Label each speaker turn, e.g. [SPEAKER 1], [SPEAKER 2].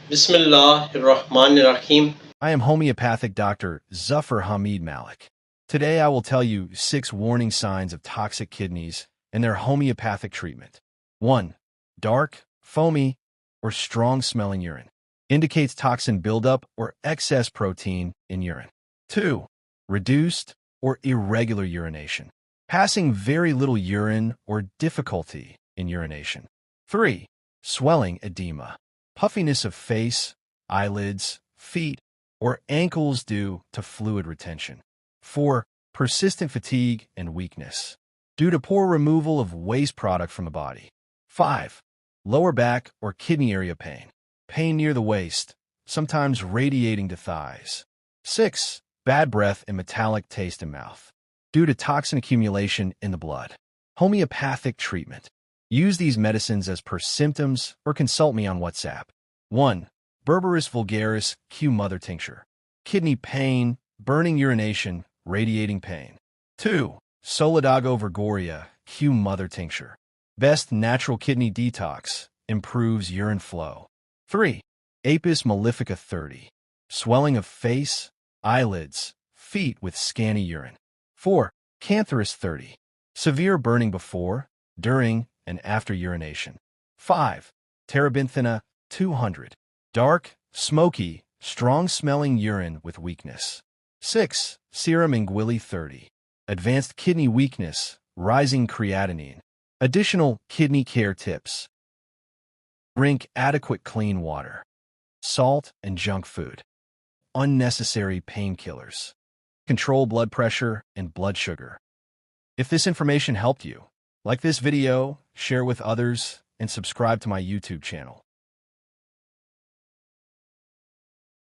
[SPEAKER 1] Bismillahirrahmanirrahim.
[SPEAKER 2] I am homeopathic Dr. Zafar Hameed Malik. Today I will tell you 6 warning signs of toxic kidneys and their homeopathic treatment. 1. Dark, foamy, or strong-smelling urine. Indicates toxin buildup or excess protein in urine. 2. Reduced or irregular urination. Passing very little urine or difficulty in urination. 3. Swelling edema. Puffiness of face, eyelids, feet, or ankles due to fluid retention. 4. Persistent fatigue and weakness, due to poor removal of waste product from the body. 5. Lower back or kidney area pain. Pain near the waist, sometimes radiating to thighs. 6. Bad breath and metallic taste in mouth, due to toxin accumulation in the blood. Homeopathic treatment. Use these medicines as per symptoms or consult me on WhatsApp. 1. Berberis vulgaris Q mother tincture. Kidney pain, burning urination, radiating pain. 2. Solidago virgoria Q mother tincture. Best natural kidney detox, improves urine flow. 3. Apis mellifica 30. Swelling of face, eyelids, feet with scanny urine. 4. Cantharus 30. Severe burning before, during, and after urination. 5. Terebinthina 200. Dark, smoky, strong-smelling urine with weakness. 6. Serum inguili 30. Advanced kidney weakness, rising creatinine. Additional kidney care tips. Drink adequate clean water. Salt and junk food. Unnecessary painkillers. Control blood pressure and blood sugar. If this information helped you, like this video, share with others, and subscribe to my YouTube channel.